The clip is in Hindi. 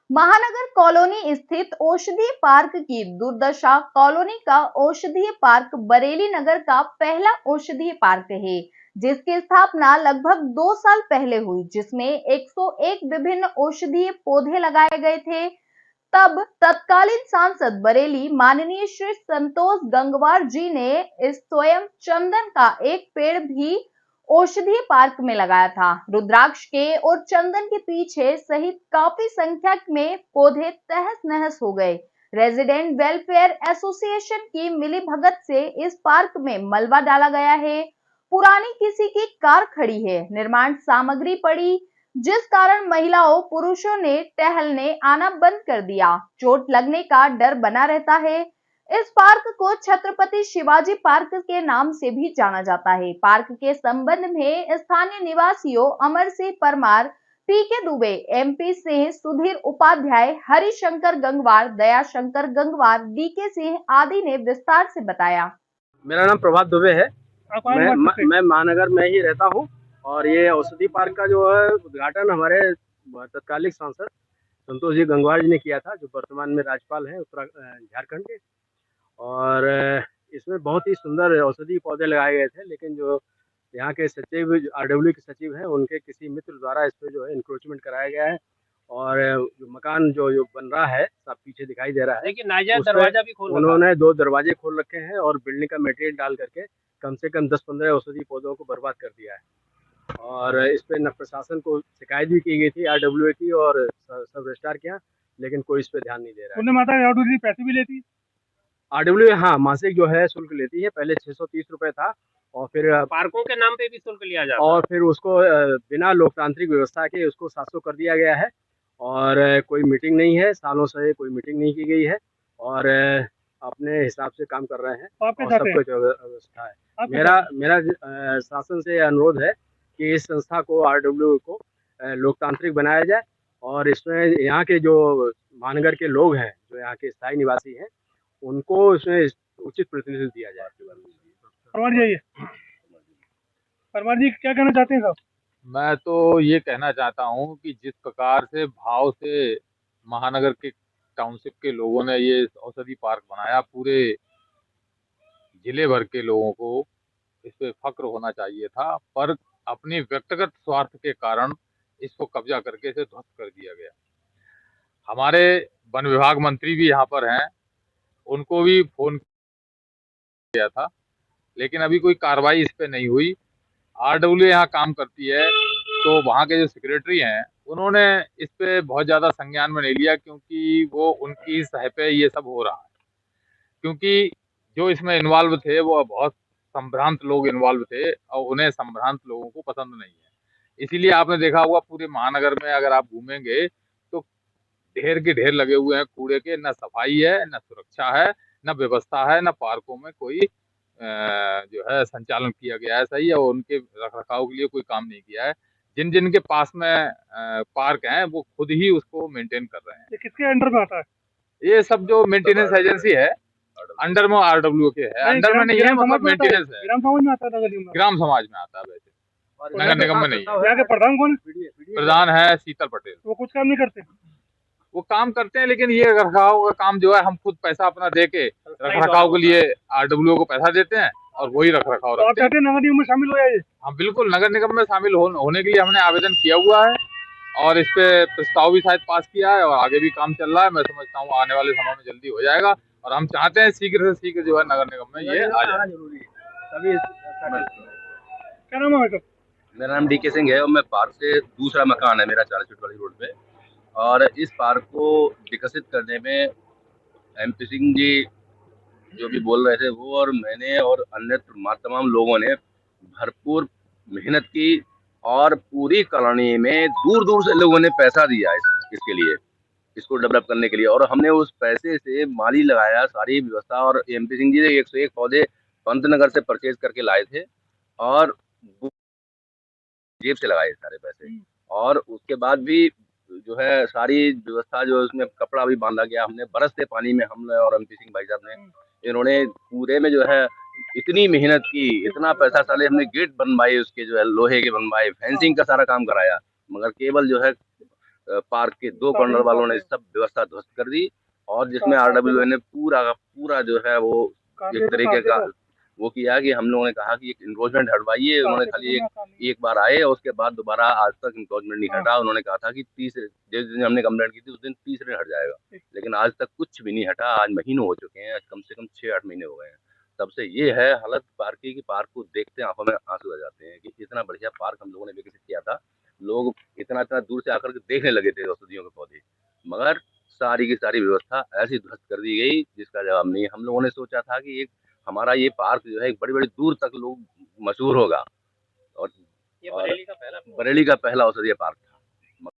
महानगर कॉलोनी स्थित औषधीय पार्क की दुर्दशा। कॉलोनी का औषधीय पार्क बरेली नगर का पहला औषधीय पार्क है, जिसकी स्थापना लगभग 2 साल पहले हुई, जिसमें 101 विभिन्न औषधीय पौधे लगाए गए थे। तब तत्कालीन सांसद बरेली माननीय श्री संतोष गंगवार जी ने स्वयं चंदन का एक पेड़ भी औषधीय पार्क में लगाया था। रुद्राक्ष के और चंदन के पीछे सहित काफी संख्या में पौधे तहस नहस हो गए। रेजिडेंट वेलफेयर एसोसिएशन की मिलीभगत से इस पार्क में मलबा डाला गया है। पुरानी किसी की कार खड़ी है, निर्माण सामग्री पड़ी, जिस कारण महिलाओं पुरुषों ने टहलने आना बंद कर दिया। चोट लगने का डर बना रहता है। इस पार्क को छत्रपति शिवाजी पार्क के नाम से भी जाना जाता है। पार्क के संबंध में स्थानीय निवासियों अमर सिंह परमार, पीके दुबे, एमपी सिंह, सुधीर उपाध्याय, हरिशंकर गंगवार, दयाशंकर गंगवार, डीके सिंह आदि ने विस्तार से बताया। मेरा नाम प्रभात दुबे है। मैं महानगर में ही रहता हूँ और ये औषधि पार्क का जो है उद्घाटन हमारे तत्कालीन सांसद संतोष जी गंगवार जी ने किया था, जो वर्तमान में राज्यपाल हैं झारखंड के। और इसमें बहुत ही सुंदर औषधि पौधे लगाए गए थे, लेकिन जो यहाँ के सचिव आरडब्ल्यू के सचिव हैं, उनके किसी मित्र द्वारा इस पर जो है इंक्रोचमेंट कराया गया है। और जो मकान जो बन रहा है, सब पीछे दिखाई दे रहा है, लेकिन नाजायज दरवाजा भी खोल, उन्होंने 2 दरवाजे खोल रखे हैं और बिल्डिंग का मटेरियल डाल करके कम से कम 10-15 औषधि पौधों को बर्बाद कर दिया है। और इस पे न प्रशासन को शिकायत भी की गई थी आरडब्ल्यू की और सब रजिस्ट्रार के यहाँ, लेकिन कोई इस पे ध्यान नहीं दे रहा है। माता पैसे भी लेती आरडब्ल्यू हाँ मासिक जो है शुल्क लेती है। पहले 630 रुपए था और फिर पार्कों के नाम पे भी शुल्क लिया जाता और फिर उसको बिना लोकतांत्रिक व्यवस्था के उसको 700 कर दिया गया है। और कोई मीटिंग नहीं है, सालों से कोई मीटिंग नहीं की गई है और अपने हिसाब से काम कर रहे हैं और सब कुछ व्यवस्था है। मेरा शासन से अनुरोध है कि इस संस्था को आरडब्ल्यू को लोकतांत्रिक बनाया जाए और इसमें यहाँ के जो महानगर के लोग हैं, जो यहाँ के स्थायी निवासी हैं, उनको इसमें उचित प्रतिनिधित्व दिया जाए। परमार जी क्या कहना चाहते हैं साहब? मैं तो ये कहना चाहता हूँ कि जिस प्रकार से भाव से महानगर के टाउनशिप के लोगों ने ये औषधि पार्क बनाया, पूरे जिले भर के लोगों को इस पे फक्र होना चाहिए था, पर अपनी व्यक्तिगत स्वार्थ के कारण इसको कब्जा करके इसे ध्वस्त कर दिया गया। हमारे वन विभाग मंत्री भी यहाँ पर हैं, उनको भी फोन किया था, लेकिन अभी कोई कार्रवाई इस पे नहीं हुई। आरडब्ल्यू यहाँ काम करती है, तो वहाँ के जो सेक्रेटरी हैं, उन्होंने इस पे बहुत ज़्यादा संज्ञान में नहीं लिया, क्योंकि वो उनकी सह पे ये सब हो रहा है। क्योंकि जो इसमें इन्वॉल्व थे वो बहुत संभ्रांत लोग इन्वॉल्व थे और उन्हें संभ्रांत लोगों को पसंद नहीं है। इसीलिए आपने देखा होगा पूरे महानगर में अगर आप घूमेंगे तो ढेर के ढेर लगे हुए हैं कूड़े के। न सफाई है, न सुरक्षा है, न व्यवस्था है, न पार्कों में कोई जो है संचालन किया गया है सही है, और उनके रखरखाव के लिए कोई काम नहीं किया है। जिन जिन के पास में पार्क हैं वो खुद ही उसको मेंटेन कर रहे हैं। ये किसके अंडर में आता है? ये सब जो मेंटेनेंस एजेंसी है अंडर में आरडब्ल्यू के है, अंडर में नहीं है, मतलब मेंटेनेंस है। ग्राम समाज में आता है, ग्राम समाज में आता है, वैसे नगर निगम में नहीं है। यहाँ के प्रधान कौन है? प्रधान है शीतल पटेल। वो कुछ काम नहीं करते? वो काम करते हैं, लेकिन ये रखरखाव का काम जो है हम खुद पैसा अपना दे के रखरखाव के लिए आरडब्ल्यू को पैसा देते हैं और वही रखरखाव रखते हैं। नगर निगम में शामिल हो जाए? हाँ बिल्कुल, नगर निगम में शामिल होने के लिए हमने आवेदन किया हुआ है और इस पे प्रस्ताव भी शायद पास किया है और आगे भी काम चल रहा है। मैं समझता हूँ आने वाले समय में जल्दी हो जाएगा और हम चाहते हैं शीघ्र से शीघ्र जो है नगर निगम में ये आ जाए। क्या नाम है? मेरा नाम डीके सिंह है और मैं पार्क से दूसरा मकान है मेरा 40 फीट वाली रोड पे। और इस पार्क को विकसित करने में एमपी सिंह जी जो भी बोल रहे थे वो और मैंने और अन्य तमाम लोगों ने भरपूर मेहनत की और पूरी कॉलोनी में दूर दूर से लोगों ने पैसा दिया इसके लिए, इसको डेवलप करने के लिए। और हमने उस पैसे से माली लगाया, सारी व्यवस्था। और एमपी सिंह जी ने 101 पौधे पंतनगर से परचेज करके लाए थे और जेब से लगाए सारे पैसे। और उसके बाद भी जो है सारी व्यवस्था जो उसमें कपड़ा भी बांधा गया, हमने बरसते पानी में हमने और एमपी सिंह भाई साहब ने, इन्होंने पूरे में जो है इतनी मेहनत की, इतना पैसा साले हमने गेट बनवाए, उसके जो है लोहे के बनवाए, फेंसिंग का सारा काम कराया, मगर केवल जो है पार्क के 2 कॉर्नर वालों ने सब व्यवस्था ध्वस्त कर दी, और जिसमें RWA ने पूरा का पूरा जो है वो एक तरीके का वो किया कि हम लोगों ने कहा कि एक इन्क्रोचमेंट हटवाइए। उन्होंने खाली एक बार आए और उसके बाद दोबारा आज तक इन्क्रोचमेंट नहीं हटा। उन्होंने कहा था कि तीसरे जिस दिन हमने कंप्लेंट की थी उस दिन तीसरे हट जाएगा, लेकिन आज तक कुछ भी नहीं हटा। आज महीनों हो चुके हैं, आज कम से कम 6-8 महीने हो गए हैं। तब से ये है हालत पार्क की कि पार्क को देखते आंखों में आंसू आ जाते हैं कि इतना बढ़िया पार्क हम लोगों ने विकसित किया था। लोग इतना इतना दूर से आकर के देखने लगे थे औषधियों के पौधे, मगर सारी की सारी व्यवस्था ऐसी ध्वस्त कर दी गई जिसका जवाब नहीं। हम लोगों ने सोचा था कि एक हमारा ये पार्क जो है बड़ी बड़ी दूर तक लोग मशहूर होगा, और बरेली का पहला औषधीय पार्क था।